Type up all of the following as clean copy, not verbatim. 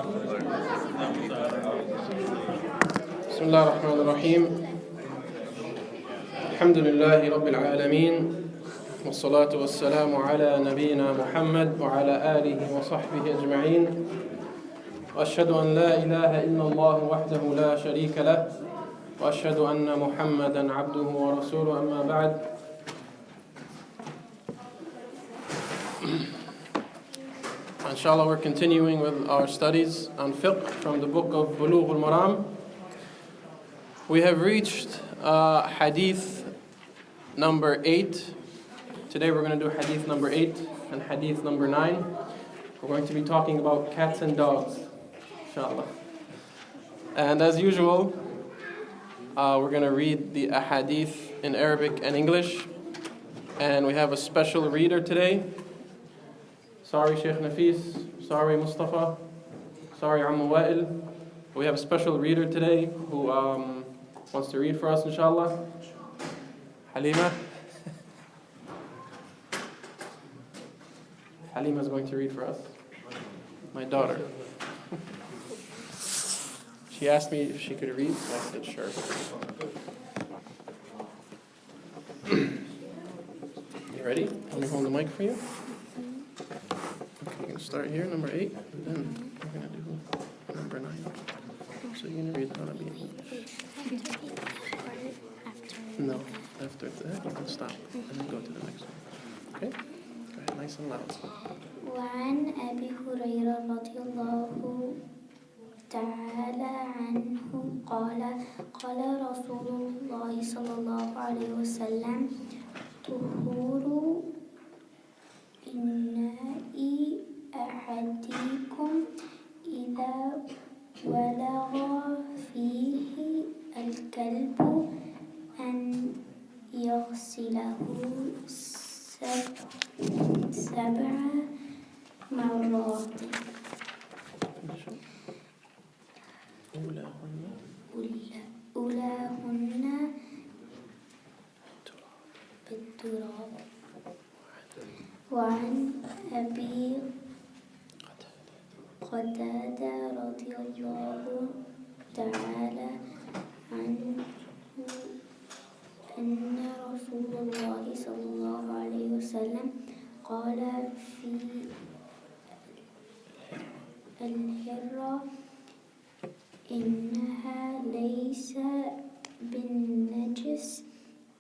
بسم الله الرحمن الرحيم. الحمد لله رب العالمين، والصلاة والسلام على نبينا محمد وعلى آله وصحبه أجمعين، وأشهد أن لا إله إلا الله وحده لا شريك له، وأشهد أن محمدا عبده ورسوله. أما بعد. Inshallah, we're continuing with our studies on fiqh from the book of Bulugh Al-Maram. We have reached hadith number 8. Today we're going to do hadith number 8 and hadith number 9. We're going to be talking about cats and dogs, inshallah. And as usual, we're going to read the ahadith in Arabic and English. And we have a special reader today. Sorry, Sheikh Nafis. Sorry, Mustafa. Sorry, Ammu Wa'il. We have a special reader today who wants to read for us, inshallah. Halima. Halima is going to read for us. My daughter. She asked me if she could read, so I said sure. You ready? Let me hold the mic for you. We're going to start here, number 8, and then we're going to do number 9. So you're going to read Arabic and English. No, after that you can stop and then go to the next one. Okay? Go ahead, nice and loud. وعن أبي هريرة رضي الله تعالى عنه قال قال رسول الله صلى الله عليه وسلم طهور إناء أحدكم إذا ولغ فيه الكلب أن يغسله 7 مرات أولاهن بالتراب. وعن أبي قتادة رضي الله تعالى عنه أن رسول الله صلى الله عليه وسلم قال في الهرة إنها ليس بالنجس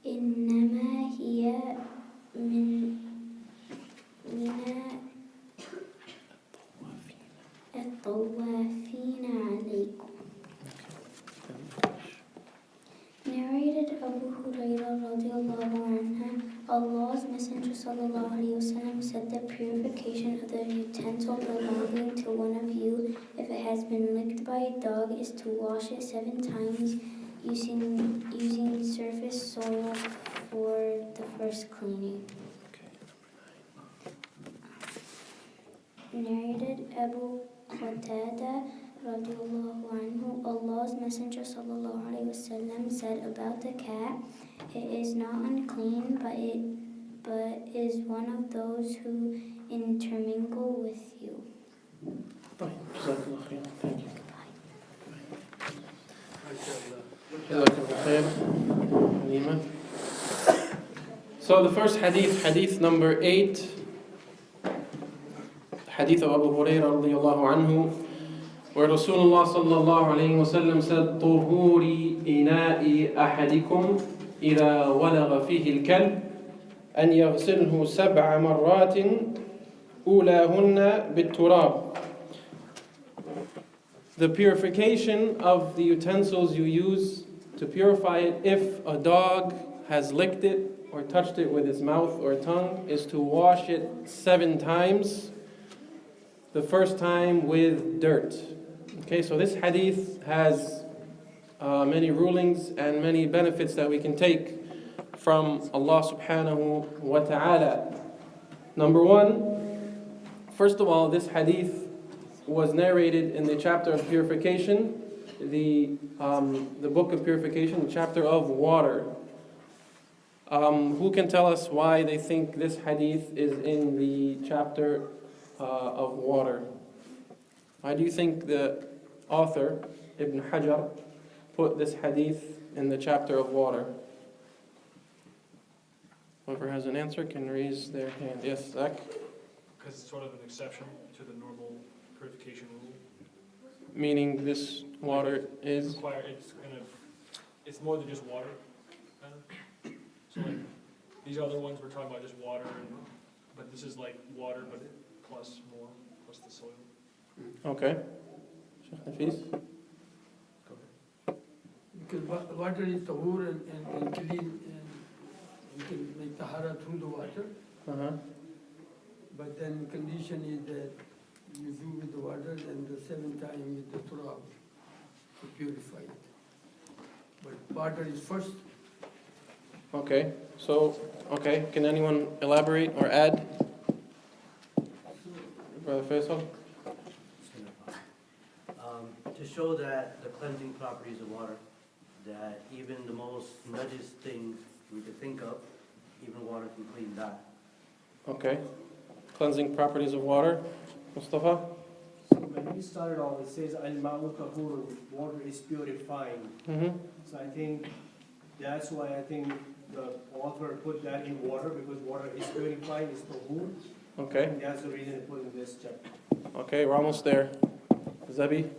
إنما هي من الطوافين عليكم. Narrated Abu Hurairah radiallahu anhu, Allah's Messenger sallallahu alayhi wasallam said the purification of the utensil belonging to one of you, if it has been licked by a dog, is to wash it 7 times using surface soil for the first cleaning. Narrated Abu Qatada radiallahu anhu, Allah's Messenger sallallahu alayhi wasallam said about the cat, it is not unclean, but is one of those who intermingle with you. Thank you. So the first hadith number 8, hadith of Abu Hurairah radiallahu anhu, where Rasulullah sallallahu alayhi wa sallam said, طهور إناء أحدكم إذا ولغ فيه الكلب أن يغسله 7 مرات أولاهن بالتراب. The purification of the utensils you use to purify it, if a dog has licked it or touched it with its mouth or tongue, is to wash it 7 times. The first time with dirt. Okay, so this hadith has many rulings and many benefits that we can take from Allah subhanahu wa ta'ala. Number 1, first of all, this hadith was narrated in the chapter of purification, the book of purification, the chapter of water. Who can tell us why they think this hadith is in the chapter of water? Why do you think the author, Ibn Hajar, put this hadith in the chapter of water? Whoever has an answer can raise their hand. Yes, Zach? Because it's sort of an exception to the normal purification rule. Meaning this water is... It's more than just water. Kind of. So like, these other ones we're talking about just water, but this is like water, but plus more, plus the soil. Okay. Sheikh Nafis? Because water is tahur and clean, and you can make tahara through the water. Uh-huh. But then condition is that you do with the water and the seventh time with the turab to purify it. But water is first. Okay. So, can anyone elaborate or add? Brother Faisal? To show that the cleansing properties of water, that even the most najis things we could think of, even water can clean that. Okay. Cleansing properties of water. Mustafa? So when we started off, it says al-ma'u tahur, water is purifying. Mm-hmm. So I think that's why I think the author put that in water, because water is purifying, is tahur. Okay. And that's the reason it put in this chapter. Okay, we're almost there. Zabi?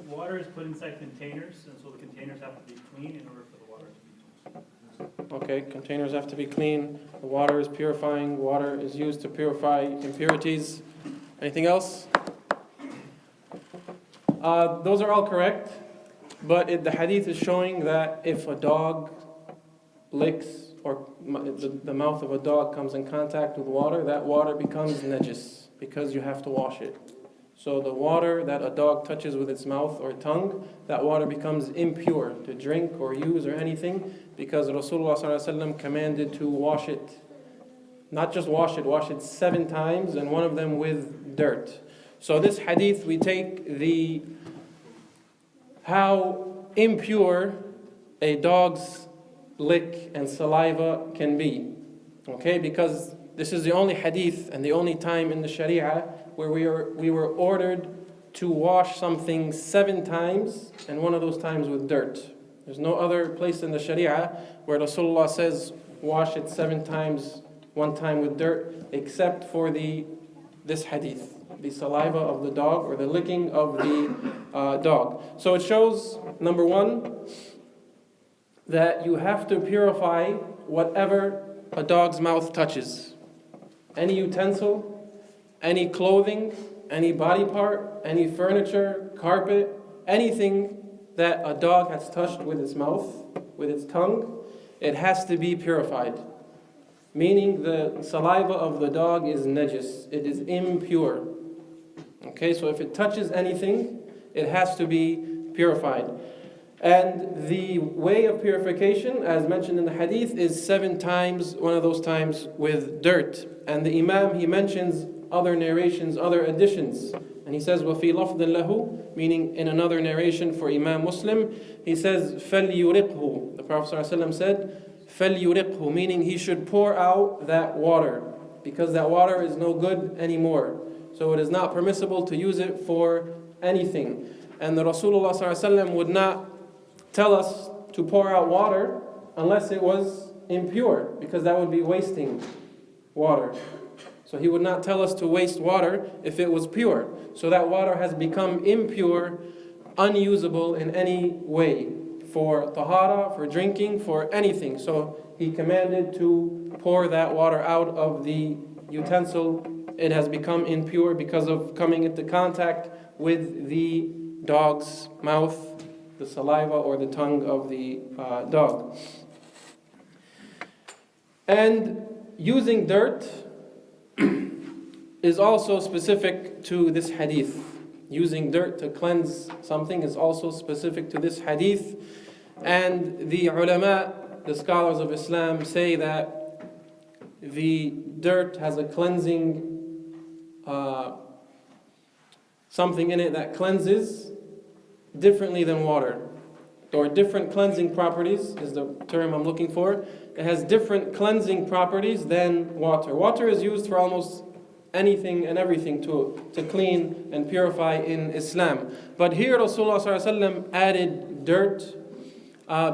Water is put inside containers, and so the containers have to be clean in order for the water to be used. Okay, containers have to be clean. The water is purifying. Water is used to purify impurities. Anything else? Those are all correct. But the hadith is showing that if a dog licks or the mouth of a dog comes in contact with water, that water becomes najis because you have to wash it. So the water that a dog touches with its mouth or tongue, that water becomes impure to drink or use or anything, because Rasulullah ﷺ commanded to wash it. Not just wash it 7 times, and one of them with dirt. So this hadith, we take how impure a dog's lick and saliva can be. Okay, because this is the only hadith and the only time in the Sharia where we were ordered to wash something 7 times, and one of those times with dirt. There's no other place in the Sharia where Rasulullah says wash it 7 times, 1 time with dirt, except for this hadith, the saliva of the dog or the licking of the dog. So it shows, number 1, that you have to purify whatever a dog's mouth touches. Any utensil, any clothing, any body part, any furniture, carpet, anything that a dog has touched with its mouth, with its tongue, it has to be purified. Meaning the saliva of the dog is najis, it is impure. Okay, so if it touches anything, it has to be purified. And the way of purification, as mentioned in the hadith, is 7 times, one of those times with dirt. And the Imam, he mentions other narrations, other additions. And he says, وَفِي لَفْظٍ لَهُ, meaning in another narration for Imam Muslim, he says, فَلْيُرِقْهُ. The Prophet ﷺ said, فَلْيُرِقْهُ, meaning he should pour out that water, because that water is no good anymore. So it is not permissible to use it for anything. And the Rasulullah ﷺ would not tell us to pour out water unless it was impure, because that would be wasting water. So he would not tell us to waste water if it was pure. So that water has become impure, unusable in any way, for tahara, for drinking, for anything. So he commanded to pour that water out of the utensil. It has become impure because of coming into contact with the dog's mouth, the saliva or the tongue of the dog. And using dirt is also specific to this hadith. Using dirt to cleanse something is also specific to this hadith. And the ulama, the scholars of Islam, say that the dirt has a cleansing, something in it that cleanses differently than water. Or different cleansing properties is the term I'm looking for. It has different cleansing properties than water. Water is used for almost anything and everything to clean and purify in Islam. But here Rasulullah ﷺ added dirt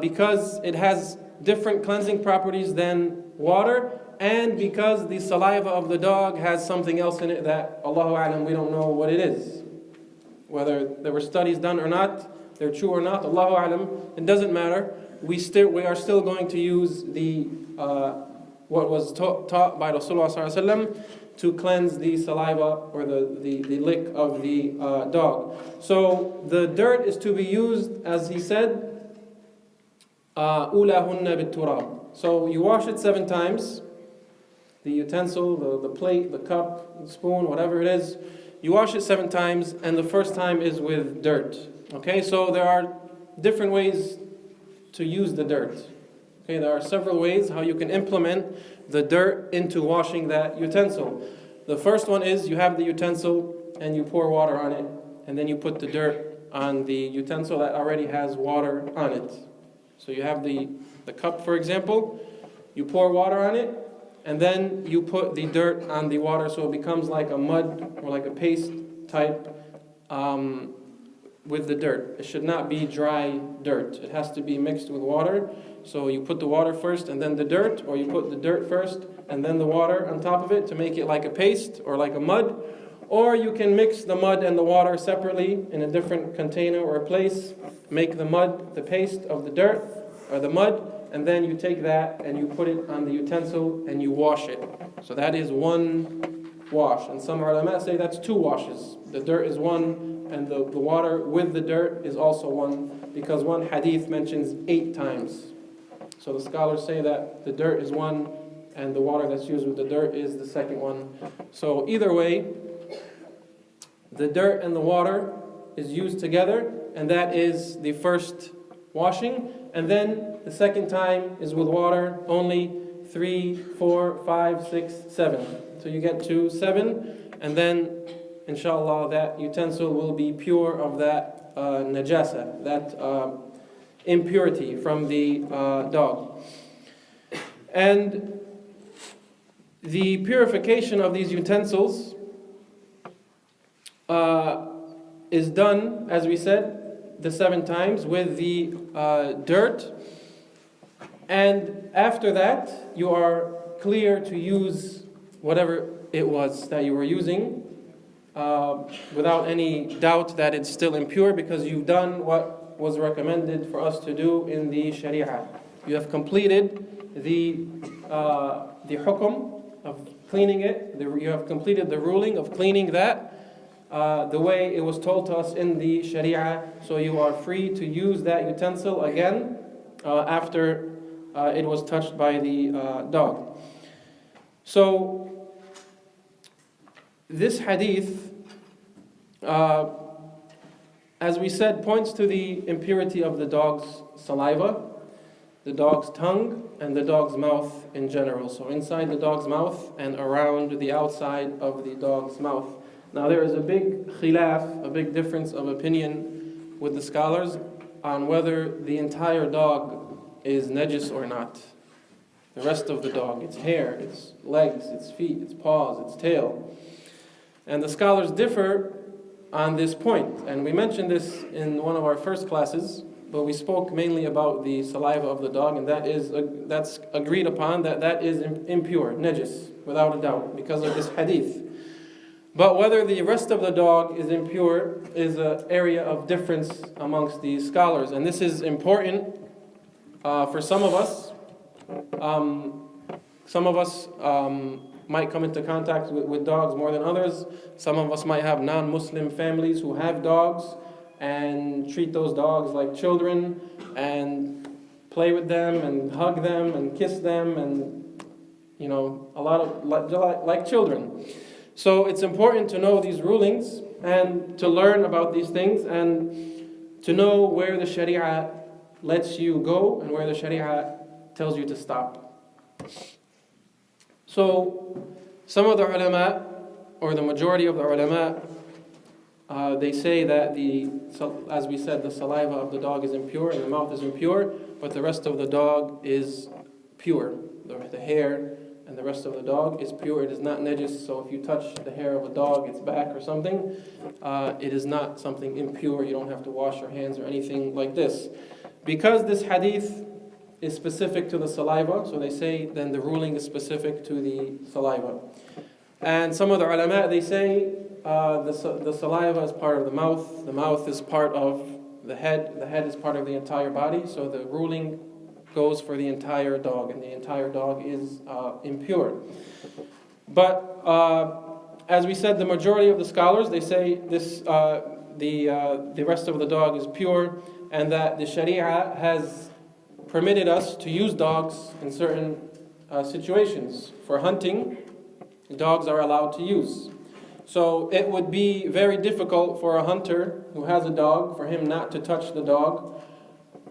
because it has different cleansing properties than water, and because the saliva of the dog has something else in it that, Allahu A'lam, we don't know what it is. Whether there were studies done or not, they're true or not, Allahu A'lam, it doesn't matter. We are still going to use the what was taught by Rasulullah ﷺ to cleanse the saliva or the lick of the dog. So the dirt is to be used, as he said, أُولَهُنَّ بِالتُّرَابِ. So you wash it 7 times, the utensil, the plate, the cup, the spoon, whatever it is, you wash it 7 times, and the first time is with dirt. Okay, so there are different ways to use the dirt. Okay, there are several ways how you can implement the dirt into washing that utensil. The first one is you have the utensil and you pour water on it, and then you put the dirt on the utensil that already has water on it. So you have the cup, for example, you pour water on it, and then you put the dirt on the water so it becomes like a mud or like a paste type with the dirt. It should not be dry dirt. It has to be mixed with water. So you put the water first and then the dirt, or you put the dirt first and then the water on top of it to make it like a paste or like a mud. Or you can mix the mud and the water separately in a different container or place. Make the mud the paste of the dirt or the mud, and then you take that and you put it on the utensil and you wash it. So that is one wash. And some ulama say that's 2 washes. The dirt is one, and the water with the dirt is also one, because one hadith mentions 8 times. So the scholars say that the dirt is one, and the water that's used with the dirt is the second one. So either way, the dirt and the water is used together, and that is the first washing. And then the second time is with water, only 3, 4, 5, 6, 7. So you get to 7, and then inshallah that utensil will be pure of that najasa, that impurity from the dog. And the purification of these utensils is done, as we said, the 7 times with the dirt. And after that, you are clear to use whatever it was that you were using without any doubt that it's still impure, because you've done what was recommended for us to do in the Sharia. You have completed the hukum of cleaning it. You have completed the ruling of cleaning that the way it was told to us in the Sharia. So you are free to use that utensil again after it was touched by the dog. So this hadith, as we said, points to the impurity of the dog's saliva, the dog's tongue, and the dog's mouth in general. So inside the dog's mouth and around the outside of the dog's mouth. Now there is a big khilaf, a big difference of opinion with the scholars on whether the entire dog is najis or not. The rest of the dog, its hair, its legs, its feet, its paws, its tail. And the scholars differ on this point. And we mentioned this in one of our first classes, but we spoke mainly about the saliva of the dog, and that's agreed upon that is impure, najis, without a doubt, because of this hadith. But whether the rest of the dog is impure is an area of difference amongst the scholars. And this is important for some of us. Some of us might come into contact with dogs more than others. Some of us might have non-Muslim families who have dogs and treat those dogs like children and play with them and hug them and kiss them and, a lot of like children. So it's important to know these rulings and to learn about these things and to know where the Sharia lets you go and where the Sharia tells you to stop. So some of the ulama, or the majority of the ulama, they say that as we said, the saliva of the dog is impure and the mouth is impure, but the rest of the dog is pure. The hair and the rest of the dog is pure. It is not najis. So if you touch the hair of a dog, its back or something, it is not something impure. You don't have to wash your hands or anything like this. Because this hadith is specific to the saliva, so they say then the ruling is specific to the saliva. And some of the ulama, they say the saliva is part of the mouth is part of the head is part of the entire body, so the ruling goes for the entire dog, and the entire dog is impure. But as we said, the majority of the scholars, they say this the rest of the dog is pure, and that the Sharia has permitted us to use dogs in certain situations. For hunting, dogs are allowed to use. So it would be very difficult for a hunter who has a dog, for him not to touch the dog.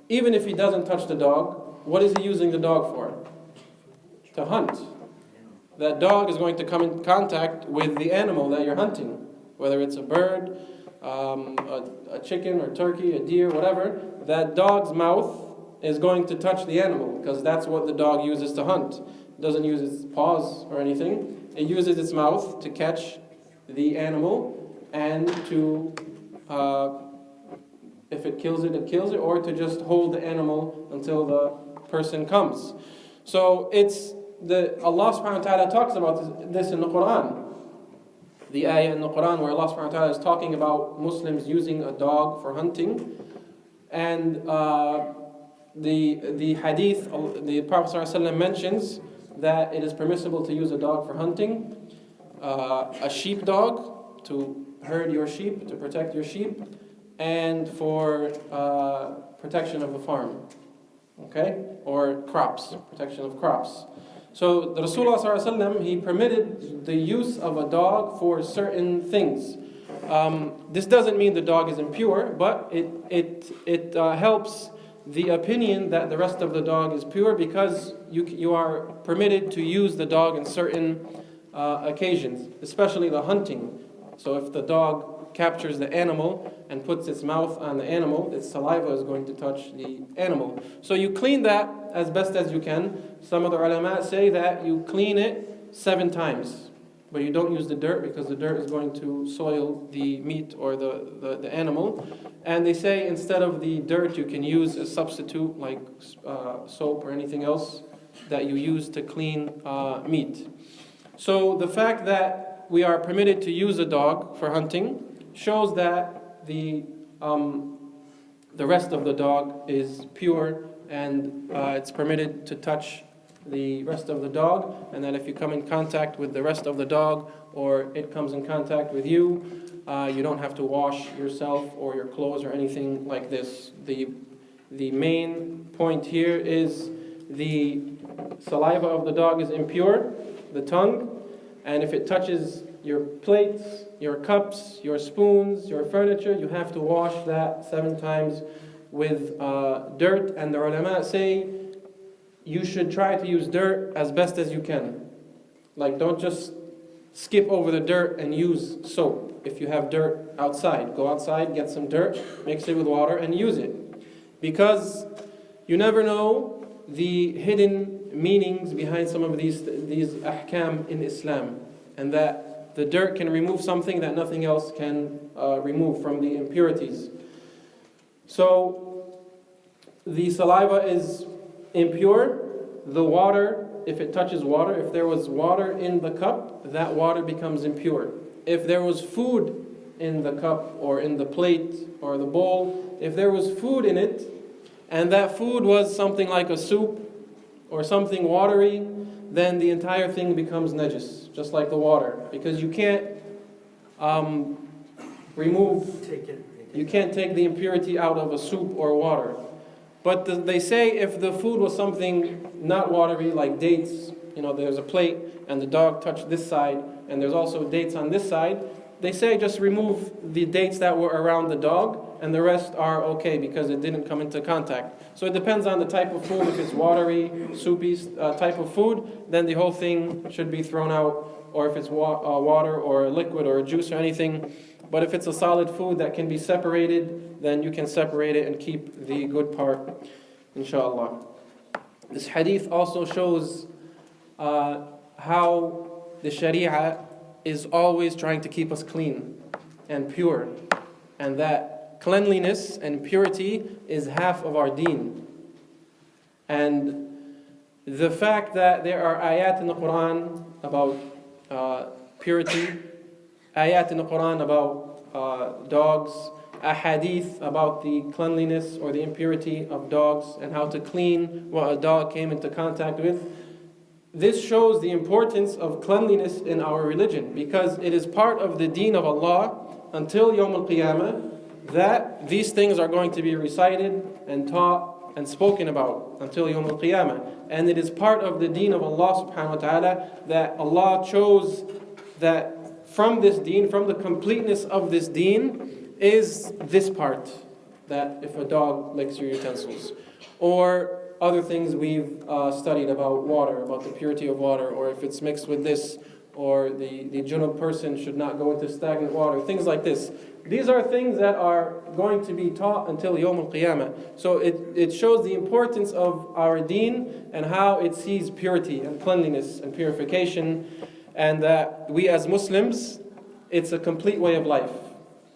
Even if he doesn't touch the dog, what is he using the dog for? To hunt. That dog is going to come in contact with the animal that you're hunting, whether it's a bird, a chicken or turkey, a deer, whatever. That dog's mouth is going to touch the animal, because that's what the dog uses to hunt. It doesn't use its paws or anything. It uses its mouth to catch the animal and to, if it kills it, or to just hold the animal until the person comes. So Allah subhanahu wa ta'ala talks about this in the Quran. The ayah in the Quran where Allah subhanahu wa ta'ala is talking about Muslims using a dog for hunting. And the hadith, the Prophet ﷺ mentions that it is permissible to use a dog for hunting, a sheepdog to herd your sheep, to protect your sheep, and for protection of the farm, okay, or crops, protection of crops. So the Rasulullah ﷺ, he permitted the use of a dog for certain things. This doesn't mean the dog is impure, but it helps the opinion that the rest of the dog is pure, because you are permitted to use the dog in certain occasions, especially the hunting. So if the dog captures the animal and puts its mouth on the animal, its saliva is going to touch the animal. So you clean that as best as you can. Some of the ulama say that you clean it 7 times, but you don't use the dirt, because the dirt is going to soil the meat or the animal. And they say instead of the dirt, you can use a substitute like soap or anything else that you use to clean meat. So the fact that we are permitted to use a dog for hunting shows that the rest of the dog is pure, and it's permitted to touch the rest of the dog, and that if you come in contact with the rest of the dog, or it comes in contact with you, you don't have to wash yourself or your clothes or anything like this. The main point here is the saliva of the dog is impure, the tongue, and if it touches your plates, your cups, your spoons, your furniture, you have to wash that 7 times with dirt. And the ulama say you should try to use dirt as best as you can. Like, don't just skip over the dirt and use soap. If you have dirt outside, go outside, get some dirt, mix it with water and use it. Because you never know the hidden meanings behind some of these ahkam in Islam, and that the dirt can remove something that nothing else can remove from the impurities. So the saliva is impure. The water, if it touches water, if there was water in the cup, that water becomes impure. If there was food in the cup or in the plate or the bowl, if there was food in it, and that food was something like a soup or something watery, then the entire thing becomes najis, just like the water. Because you can't you can't take the impurity out of a soup or water. But they say if the food was something not watery, like dates, there's a plate and the dog touched this side, and there's also dates on this side, they say just remove the dates that were around the dog, and the rest are okay because it didn't come into contact. So it depends on the type of food. If it's watery, soupy type of food, then the whole thing should be thrown out. Or if it's water or a liquid or a juice or anything. But if it's a solid food that can be separated, then you can separate it and keep the good part, inshallah. This hadith also shows how the Sharia is always trying to keep us clean and pure, and that cleanliness and purity is half of our deen. And the fact that there are ayat in the Quran about purity, ayat in the Quran about dogs, a hadith about the cleanliness or the impurity of dogs and how to clean what a dog came into contact with. This shows the importance of cleanliness in our religion, because it is part of the deen of Allah until Yawm al-Qiyamah that these things are going to be recited and taught and spoken about until Yawm al-Qiyamah. And it is part of the deen of Allah subhanahu wa ta'ala that Allah chose that from this deen, from the completeness of this deen, is this part, that if a dog licks your utensils, or other things we've studied about water, about the purity of water, or if it's mixed with this, or the junub person should not go into stagnant water, things like this. These are things that are going to be taught until Yawm al-Qiyamah. So it shows the importance of our deen and how it sees purity and cleanliness and purification, and that we as Muslims, it's a complete way of life.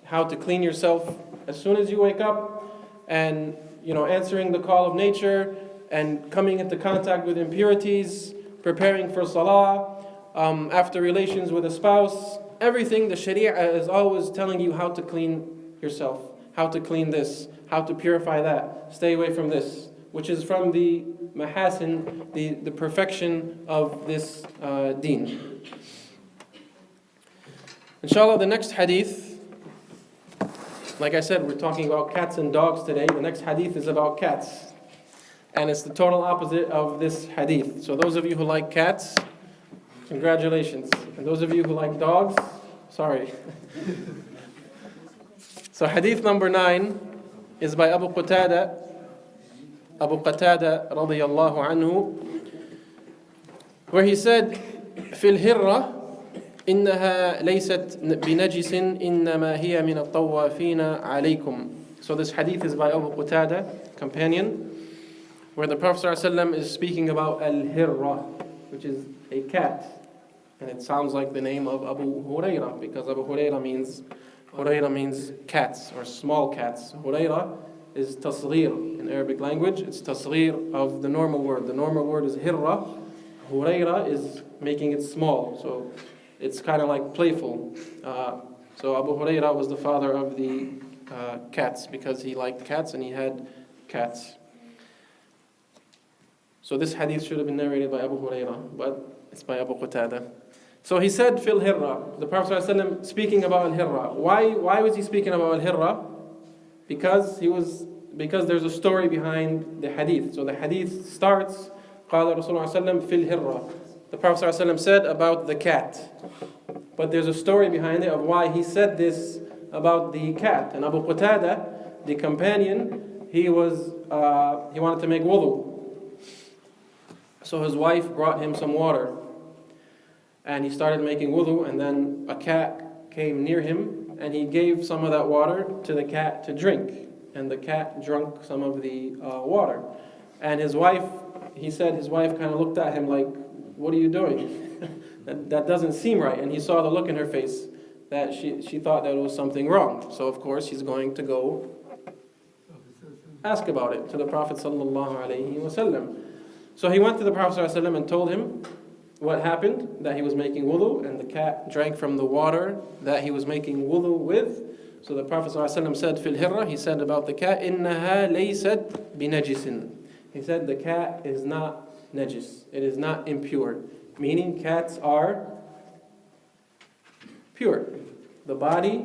How to clean yourself as soon as you wake up, and answering the call of nature, and coming into contact with impurities, preparing for salah, after relations with a spouse. Everything the Sharia is always telling you how to clean yourself, how to clean this, how to purify that, stay away from this, which is from the mahasin, the perfection of this deen. Inshallah, the next hadith, like I said, we're talking about cats and dogs today. The next hadith is about cats. And it's the total opposite of this hadith. So those of you who like cats, congratulations. And those of you who like dogs, sorry. So hadith number 9 is by Abu Qatada radiyallahu anhu, where he said, في الهرة إنها ليست بنجس إنما هي من الطوافين عليكم. So this hadith is by Abu Qatada, companion, where the Prophet ﷺ is speaking about al-hirra, which is a cat. And it sounds like the name of Abu Huraira, because Abu Huraira means cats or small cats. Huraira is tasghir in Arabic language. It's tasghir of the normal word. The normal word is hirra. Huraira is making it small. So it's kind of like playful. So Abu Huraira was the father of the cats, because he liked cats and he had cats. So this hadith should have been narrated by Abu Huraira, but it's by Abu Qatada. So he said, fil hirra. The Prophet ﷺ speaking about al-hirra. Why was he speaking about al-hirra? Because there's a story behind the hadith. So the hadith starts, قال رسول الله صلى الله عليه وسلم في الهرة. The Prophet ﷺ said about the cat. But there's a story behind it of why he said this about the cat. And Abu Qatada, the companion, he wanted to make wudu. So his wife brought him some water, and he started making wudu, and then a cat came near him, and he gave some of that water to the cat to drink, and the cat drank some of the water. And he said his wife kind of looked at him like, what are you doing? that doesn't seem right. And he saw the look in her face that she thought that it was something wrong. So of course he's going to go ask about it to the Prophet sallallahu alaihi wasallam. So he went to the Prophet ﷺ and told him what happened, that he was making wudu, and the cat drank from the water that he was making wudu with. So the Prophet ﷺ said, fil hirra, he said about the cat, إِنَّهَا لَيْسَتْ بِنَجِسٍ. He said the cat is not najis, it is not impure. Meaning cats are pure. The body,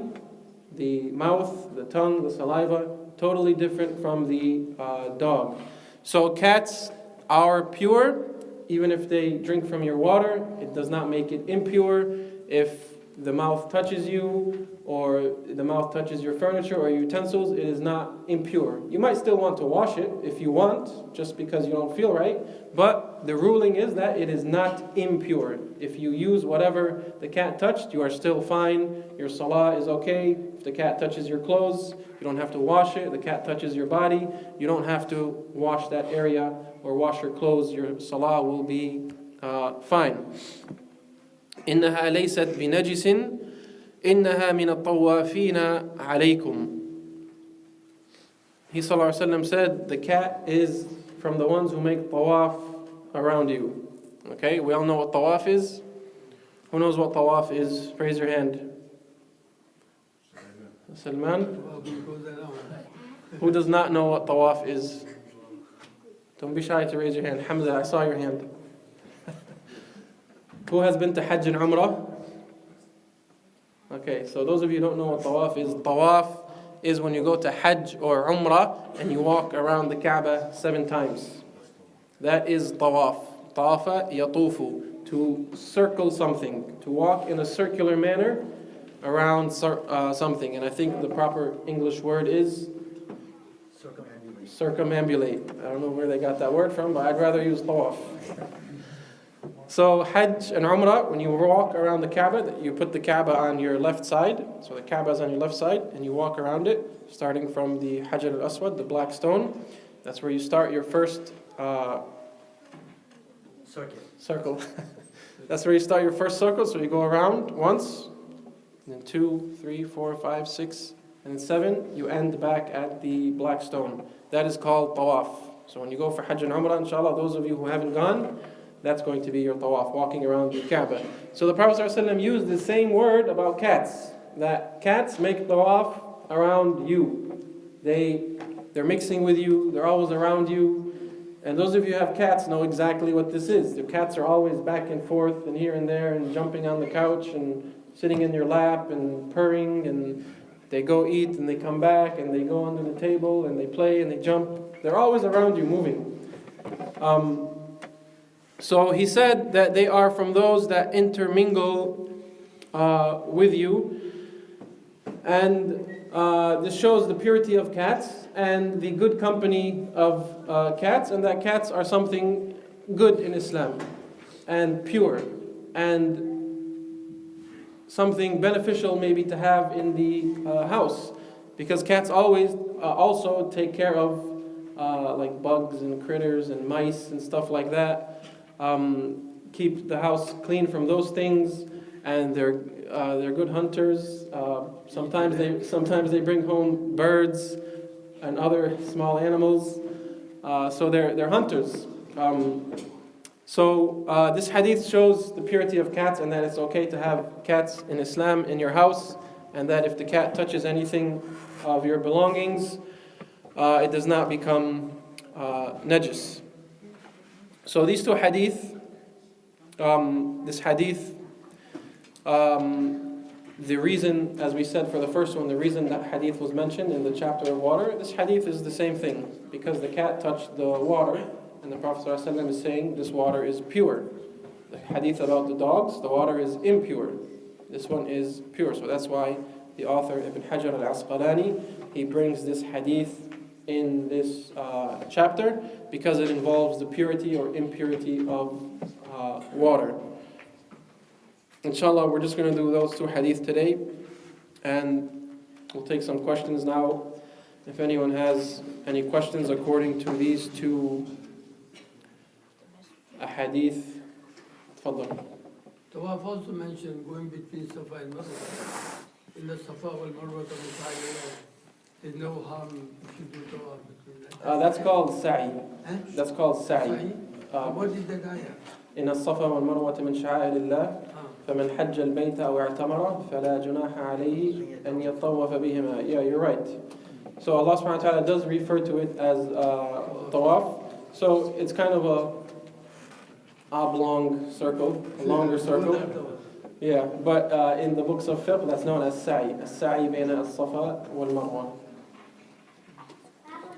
the mouth, the tongue, the saliva, totally different from the dog. So cats are pure, even if they drink from your water. It does not make it impure. If the mouth touches you, or the mouth touches your furniture or utensils, it is not impure. You might still want to wash it if you want, just because you don't feel right, but the ruling is that it is not impure. If you use whatever the cat touched, you are still fine. Your salah is okay. If the cat touches your clothes, you don't have to wash it. The cat touches your body, you don't have to wash that area or wash your clothes. Your salah will be Fine. إنها ليست بنجس إنها من الطوافين عليكم. He sallallahu alaihi wasallam said the cat is from the ones who make tawaf around you. Okay, we all know what tawaf is. Who knows what tawaf is? Raise your hand. Sulieman. Who does not know what tawaf is? Don't be shy to raise your hand. Hamza, I saw your hand. Who has been to Hajj and Umrah? Okay, so those of you who don't know what tawaf is when you go to Hajj or Umrah and you walk around the Kaaba 7 times. That is tawaf. Tawafa yatufu, to circle something, to walk in a circular manner around something. And I think the proper English word is circumambulate. I don't know where they got that word from, but I'd rather use tawaf. So Hajj and Umrah, when you walk around the Kaaba, you put the Kaaba on your left side. So the Kaaba is on your left side, and you walk around it, starting from the Hajar al-Aswad, the black stone. That's where you start your first circle. That's where you start your first circle. So you go around once, then 2, 3, 4, 5, 6, and then 7. You end back at the black stone. That is called tawaf. So when you go for Hajj and Umrah, inshallah, those of you who haven't gone, that's going to be your tawaf, walking around the Kaaba. So the Prophet ﷺ used the same word about cats, that cats make tawaf around you. They're mixing with you, they're always around you. And those of you who have cats know exactly what this is. The cats are always back and forth and here and there and jumping on the couch and sitting in your lap and purring, and they go eat and they come back and they go under the table and they play and they jump. They're always around you moving. So he said that they are from those that intermingle with you. And this shows the purity of cats and the good company of cats, and that cats are something good in Islam and pure and something beneficial maybe to have in the house, because cats always also take care of like bugs and critters and mice and stuff like that. Keep the house clean from those things, and they're good hunters. Sometimes they bring home birds and other small animals. So they're hunters. So this hadith shows the purity of cats, and that it's okay to have cats in Islam in your house, and that if the cat touches anything of your belongings, it does not become najis. So these two hadith, this hadith, the reason, as we said for the first one, the reason that hadith was mentioned in the chapter of water, this hadith is the same thing, because the cat touched the water, and the Prophet ﷺ is saying this water is pure. The hadith about the dogs, the water is impure. This one is pure. So that's why the author Ibn Hajar al-Asqalani, he brings this hadith in this chapter, because it involves the purity or impurity of water. Inshallah, we're just going to do those two hadith today, and we'll take some questions now. If anyone has any questions according to these two hadith, tfaddal. Tawaf also mentioned going between Safa and Marwa. In the Safa wal Marwa, there's no harm if you do tawaf between that. That's called sa'i. Eh? That's called sa'i. What is that ayah? إن الصفا والمروة من شعائر الله فمن حج البيت أو اعتمر فلا جناح عليه أن يطوف بهما. Yeah, you're right. So Allah subhanahu wa ta'ala does refer to it as tawaf. So it's kind of a oblong circle, a longer circle. Yeah, but in the books of fiqh, that's known as sa'i. As-sa'i bayna as-safa wal-marwa.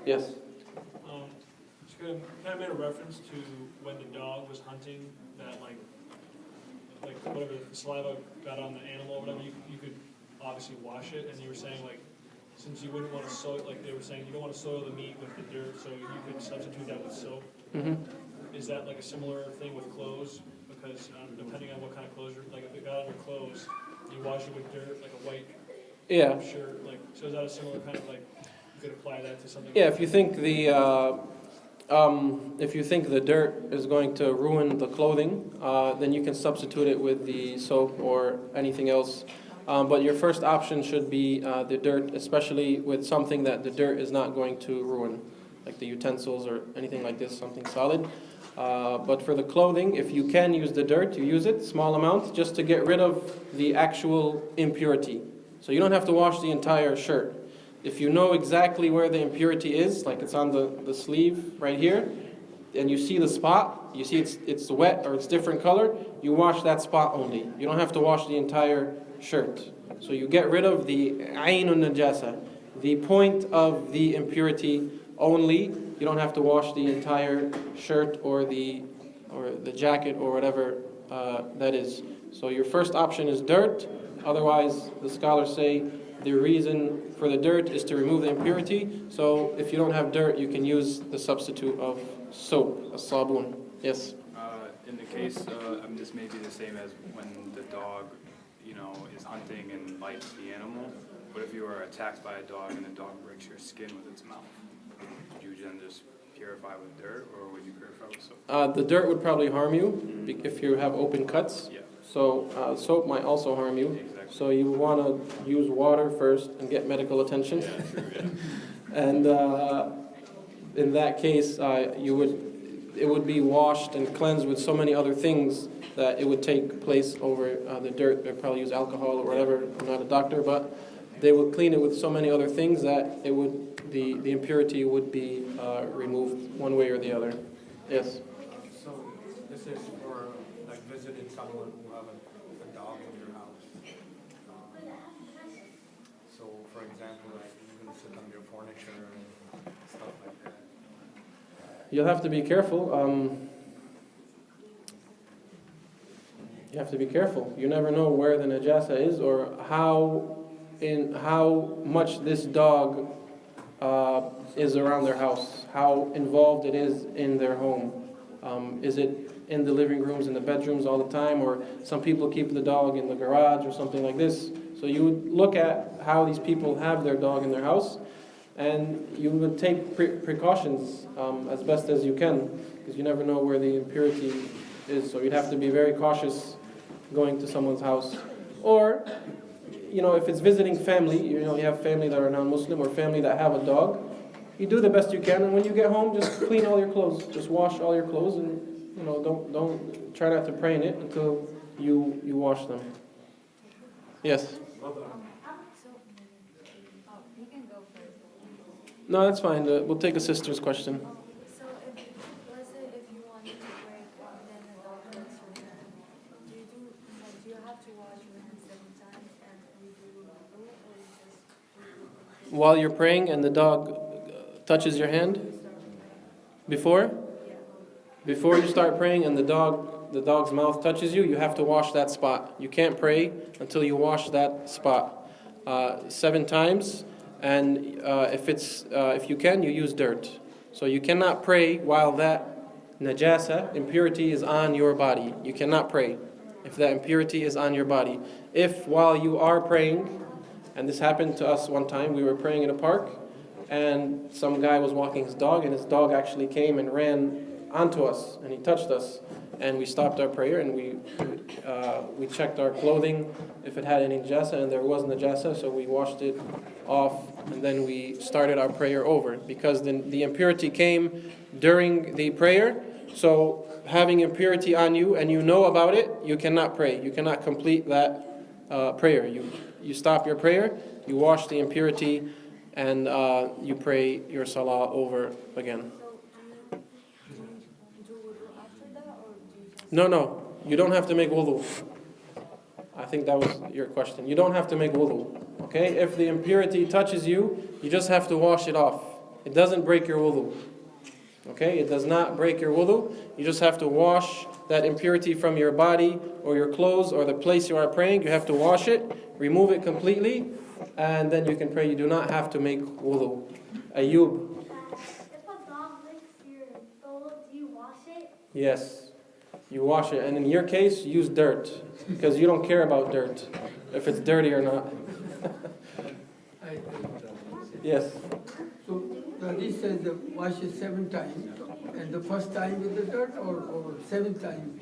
Yes? Just kind of made a reference to when the dog was hunting, that like whatever the saliva got on the animal or whatever, you could obviously wash it, and you were saying like, since you wouldn't want to soil, like they were saying, you don't want to soil the meat with the dirt, so you could substitute that with soap. Mm-hmm. Is that like a similar thing with clothes? Because depending on what kind of clothes, like if it got on your clothes, you wash it with dirt, like a white shirt, like, so is that a similar kind of like, you could apply that to something? Yeah, if you think the if you think the dirt is going to ruin the clothing, then you can substitute it with the soap or anything else. But your first option should be the dirt, especially with something that the dirt is not going to ruin, like the utensils or anything like this, something solid. But for the clothing, if you can use the dirt, you use it, small amount, just to get rid of the actual impurity. So you don't have to wash the entire shirt. If you know exactly where the impurity is, like it's on the sleeve right here, and you see the spot, you see it's wet or it's different color, you wash that spot only. You don't have to wash the entire shirt. So you get rid of the aynun najasa, the point of the impurity only. You don't have to wash the entire shirt or the jacket or whatever that is. So your first option is dirt. Otherwise, the scholars say the reason for the dirt is to remove the impurity. So if you don't have dirt, you can use the substitute of soap, a sabun. Yes? In the case, this may be the same as when the dog, is hunting and bites the animal. What if you were attacked by a dog and the dog breaks your skin with its mouth? Would you then just purify with dirt, or would you purify with soap? The dirt would probably harm you if you have open cuts. Yeah. So soap might also harm you. Exactly. So you want to use water first and get medical attention. Yeah, true, yeah. And in that case, it would be washed and cleansed with so many other things that it would take place over the dirt. They'd probably use alcohol or whatever. I'm not a doctor, but they would clean it with so many other things that the impurity would be removed one way or the other. Yes? So this is for like visiting someone who have a dog in your house. So for example, like you can sit on your furniture and stuff like that. You'll have to be careful. You have to be careful. You never know where the najasa is or how much this dog is around their house, how involved it is in their home. Is it in the living rooms, in the bedrooms all the time, or some people keep the dog in the garage or something like this. So you would look at how these people have their dog in their house, and you would take precautions as best as you can, because you never know where the impurity is. So you'd have to be very cautious going to someone's house. Or, if it's visiting family, you have family that are non-Muslim or family that have a dog, you do the best you can, and when you get home, just clean all your clothes. Just wash all your clothes, and don't try not to pray in it until you wash them. Yes? You can go first. No, that's fine. We'll take a sister's question. So let's say if you wanted to pray and then the dog bites your hand, do you have to wash your hands 7 times and redo wudu, or you just While you're praying and the dog touches your hand? Before? Before you start praying and the dog's mouth touches you, you have to wash that spot. You can't pray until you wash that spot 7 times. And if you can, you use dirt. So you cannot pray while that najasa, impurity, is on your body. You cannot pray if that impurity is on your body. If while you are praying, and this happened to us one time, we were praying in a park, and some guy was walking his dog, and his dog actually came and ran onto us, and he touched us, and we stopped our prayer, and we checked our clothing if it had any najasa, and there was najasa, so we washed it off, and then we started our prayer over, because the impurity came during the prayer. So having impurity on you and you know about it, you cannot pray. You cannot complete that prayer. You stop your prayer, you wash the impurity, and you pray your salah over again. So do you do wudu after that, or do you just... No, you don't have to make wudu. I think that was your question. You don't have to make wudu. Okay? If the impurity touches you, you just have to wash it off. It doesn't break your wudu. Okay? It does not break your wudu. You just have to wash that impurity from your body or your clothes or the place you are praying. You have to wash it, remove it completely, and then you can pray. You do not have to make wudu. Ayub. If a dog licks your toe, do you wash it? Yes. You wash it. And in your case, use dirt. Because you don't care about dirt. If it's dirty or not. Yes. So the hadith says wash it 7 times, and the first time with the dirt, or 7th time,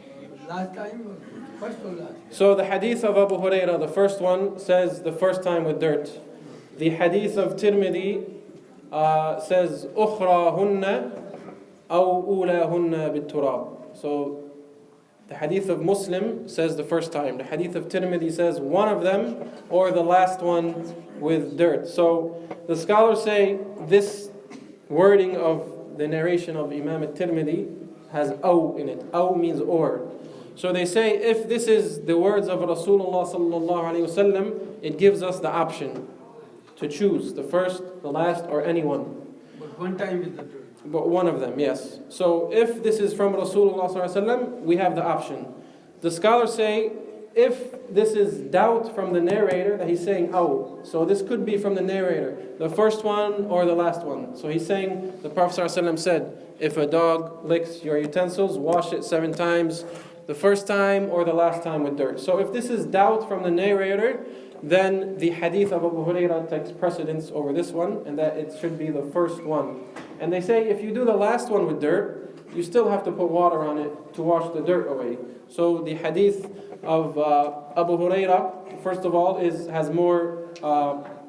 last time, or first or last? So the hadith of Abu Hurairah, the first one, says the first time with dirt. The hadith of Tirmidhi says أخراهن أو أولاهن بالتراب. So the hadith of Muslim says the first time. The hadith of Tirmidhi says one of them or the last one with dirt. So the scholars say this wording of the narration of Imam al-Tirmidhi has aw in it. Aw means or. So they say if this is the words of Rasulullah sallallahu alaihi wasallam, it gives us the option to choose the first, the last, or anyone. But one time with the dirt. But one of them, yes. So if this is from Rasulullah sallallahu alaihi wasallam, we have the option. The scholars say if this is doubt from the narrator that he's saying oh, so this could be from the narrator, the first one or the last one. So he's saying the Prophet sallallahu alaihi wasallam said, if a dog licks your utensils, wash it 7 times, the first time or the last time with dirt. So if this is doubt from the narrator, then the hadith of Abu Hurairah takes precedence over this one, and that it should be the first one. And they say if you do the last one with dirt, you still have to put water on it to wash the dirt away. So the hadith of Abu Hurairah, first of all, has more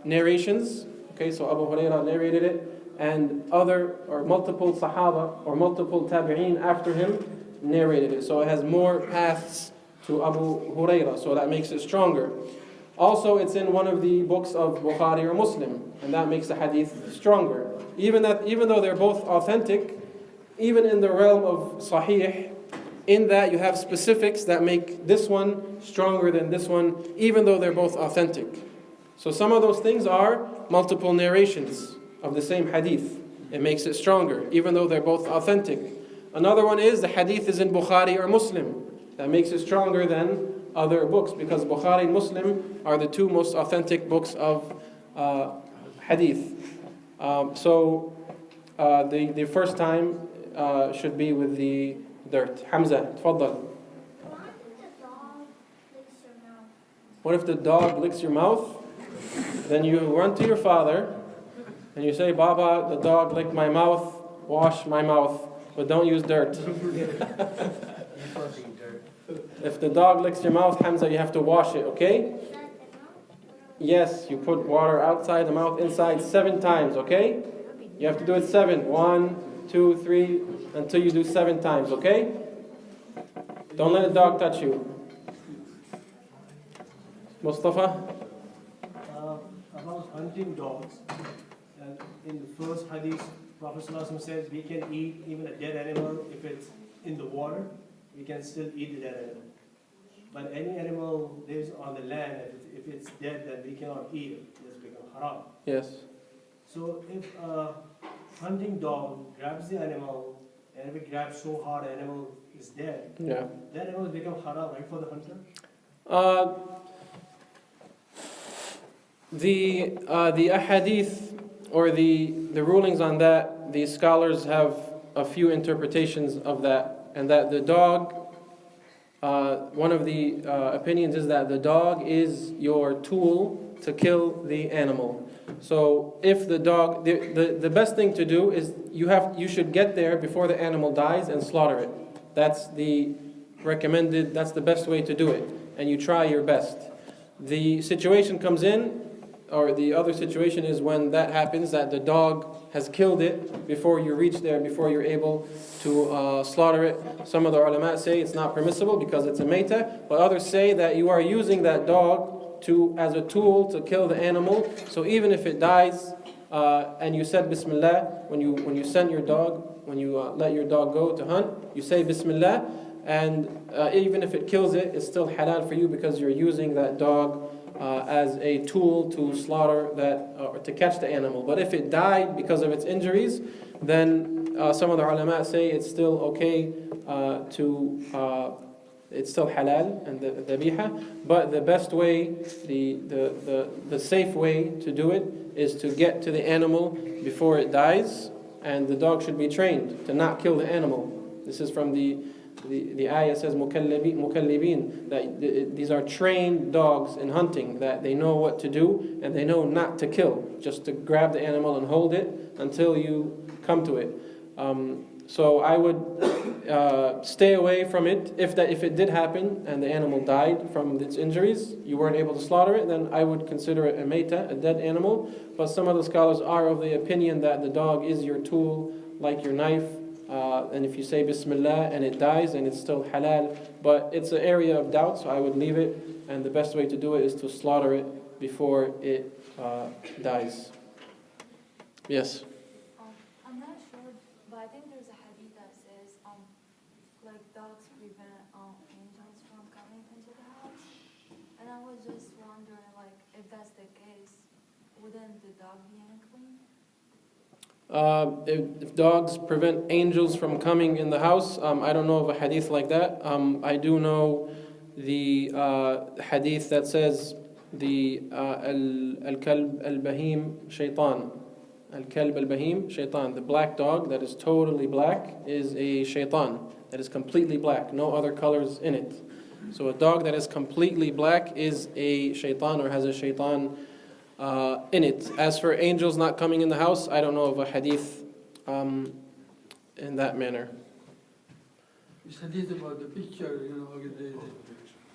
narrations. Okay, so Abu Hurairah narrated it, and other or multiple Sahaba or multiple Tabi'een after him narrated it. So it has more paths to Abu Hurairah, so that makes it stronger. Also, it's in one of the books of Bukhari or Muslim, and that makes the hadith stronger. Even though they're both authentic, even in the realm of Sahih, in that you have specifics that make this one stronger than this one, even though they're both authentic. So some of those things are multiple narrations of the same hadith. It makes it stronger, even though they're both authentic. Another one is the hadith is in Bukhari or Muslim. That makes it stronger than other books, because Bukhari and Muslim are the 2 most authentic books of hadith. So the first time should be with the dirt. Hamza, tfaddal. What if the dog licks your mouth? Then you run to your father and you say, Baba, the dog licked my mouth, wash my mouth, but don't use dirt. If the dog licks your mouth, Hamza, you have to wash it, okay? Yes, you put water outside the mouth, inside 7 times, okay? You have to do it 7. 1, 2, 3, until you do 7 times, okay? Don't let a dog touch you. Mustafa? About hunting dogs, in the first hadith, Prophet ﷺ says we can eat even a dead animal if it's in the water. We can still eat the dead animal. But any animal lives on the land, if it's dead, then we cannot eat it. It's become haram. Yes. So if a hunting dog grabs the animal, and if it grabs so hard, the animal is dead, Yeah. that animal becomes haram, right, for the hunter? The ahadith or the rulings on that, the scholars have a few interpretations of that, and that the dog, one of the opinions is that the dog is your tool to kill the animal. So if the dog, the best thing to do is you should get there before the animal dies and slaughter it. That's the recommended, that's the best way to do it, and you try your best. The situation comes in, or the other situation is when that happens, that the dog has killed it before you reach there, before you're able to slaughter it. Some of the ulama say it's not permissible because it's a mayta, but others say that you are using that dog as a tool to kill the animal. So even if it dies, and you said Bismillah, when you send your dog, when you let your dog go to hunt, you say Bismillah, and even if it kills it, it's still halal for you because you're using that dog as a tool to slaughter that, or to catch the animal. But if it died because of its injuries, then some of the ulama say it's still okay it's still halal and the dhabiha. But the best way, the safe way to do it is to get to the animal before it dies, and the dog should be trained to not kill the animal. This is from the the ayah says mukallibin, that these are trained dogs in hunting, that they know what to do and they know not to kill, just to grab the animal and hold it until you come to it. So I would stay away from it. If it did happen and the animal died from its injuries, you weren't able to slaughter it, then I would consider it a meita, a dead animal. But some of the scholars are of the opinion that the dog is your tool, like your knife. And if you say Bismillah and it dies, and it's still halal. But it's an area of doubt, so I would leave it. And the best way to do it is to slaughter it before it dies. Yes? I'm not sure, but I think there's a hadith that says, like dogs prevent angels from coming into the house. And I was just wondering, like, if that's the case, wouldn't the dog be unclean? If dogs prevent angels from coming in the house, I don't know of a hadith like that. I do know the hadith that says the al-kalb al-bahim shaitan. Al-kalb al-bahim shaitan. The black dog that is totally black is a shaitan. That is completely black, no other colors in it. So a dog that is completely black is a shaitan, or has a shaitan in it. As for angels not coming in the house, I don't know of a hadith in that manner. It's hadith about the picture,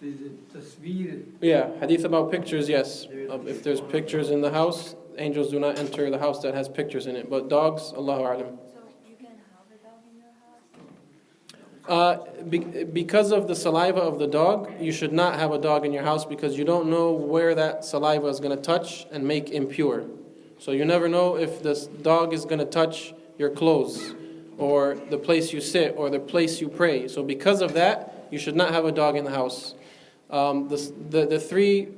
there's a tasveer. Yeah, hadith about pictures, yes. If there's pictures in the house, angels do not enter the house that has pictures in it. But dogs, Allahu A'lam. So you can have a dog in your house? Because of the saliva of the dog, you should not have a dog in your house, because you don't know where that saliva is going to touch and make impure. So you never know if this dog is going to touch your clothes, or the place you sit, or the place you pray. So because of that, you should not have a dog in the house. The three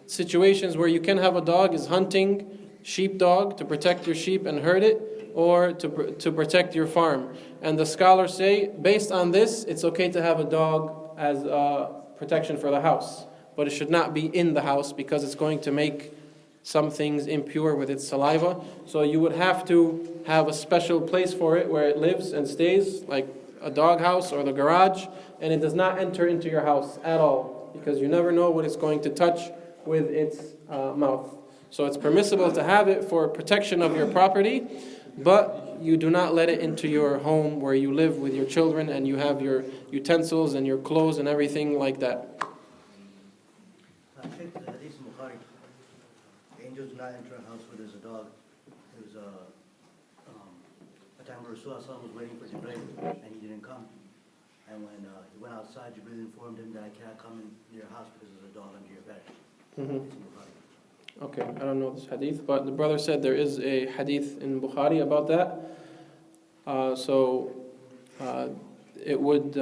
situations where you can have a dog is hunting, sheepdog, to protect your sheep and herd it, or to protect your farm. And the scholars say, based on this, it's okay to have a dog as protection for the house. But it should not be in the house, because it's going to make some things impure with its saliva. So you would have to have a special place for it where it lives and stays, like a dog house or the garage, and it does not enter into your house at all, because you never know what it's going to touch with its mouth. So it's permissible to have it for protection of your property, but you do not let it into your home where you live with your children and you have your utensils and your clothes and everything like that. I think the hadith in Bukhari, angels do not enter a house where there's a dog. There was a time where Rasulullah was waiting for Jibreel and he didn't come. And when he went outside, Jibreel informed him that I cannot come in your house because there's a dog under your bed. It's in Bukhari. Okay, I don't know this hadith, but the brother said there is a hadith in Bukhari about that. So it would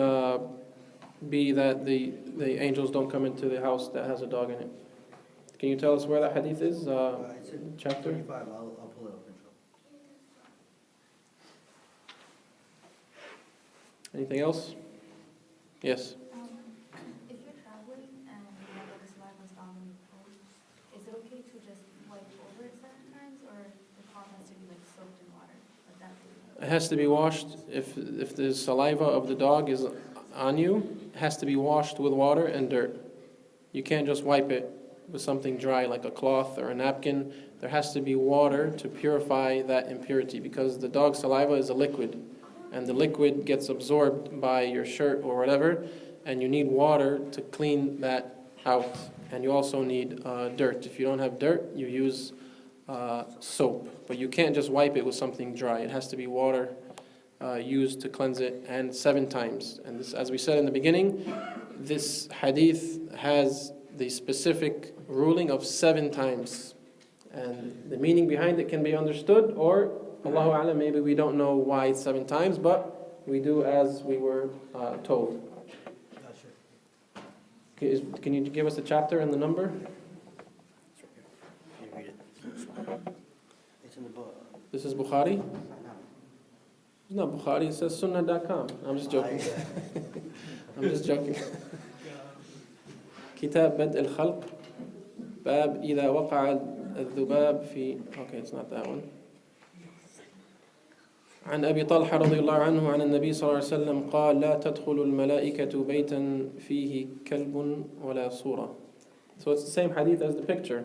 be that the angels don't come into the house that has a dog in it. Can you tell us where that hadith is? It's in Chapter? 35. I'll pull it up. Anything else? Yes. If you're traveling and you know that the saliva's down in your clothes, is it okay to just wipe over it 7 times, or the cloth has to be like soaked in water? Like that? It has to be washed. If the saliva of the dog is on you, it has to be washed with water and dirt. You can't just wipe it with something dry like a cloth or a napkin. There has to be water to purify that impurity, because the dog's saliva is a liquid, and the liquid gets absorbed by your shirt or whatever, and you need water to clean that out. And you also need dirt. If you don't have dirt, you use soap. But you can't just wipe it with something dry. It has to be water used to cleanse it, and 7 times. And this, as we said in the beginning, this hadith has the specific ruling of 7 times. And the meaning behind it can be understood, or Allahu A'lam, maybe we don't know why it's 7 times, but we do as we were told. Sure. Can you give us the chapter and the number? Can you read it? It's in the book. This is Bukhari? It's not Bukhari, it says sunnah.com. I'm just joking. I'm just joking. Kitab Bad al-Khalq, Bab إذا وقع الذباب في... Okay, it's not that one. عن أبي طلحة رضي الله عنه عن النبي صلى الله عليه وسلم قال لا تدخل الملائكة بيتا فيه كلب ولا صورة. So it's the same hadith as the picture.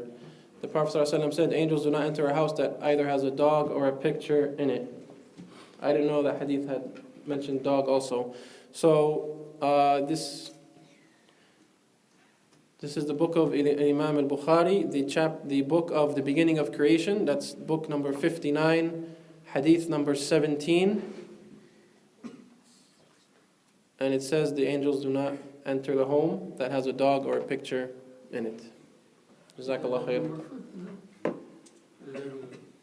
The Prophet صلى الله عليه وسلم said angels do not enter a house that either has a dog or a picture in it. I didn't know that hadith had mentioned dog also. So this is the book of Imam al-Bukhari, the book of the beginning of creation. That's book number 59, hadith number 17. And it says the angels do not enter the home that has a dog or a picture in it. Jazakallah khair.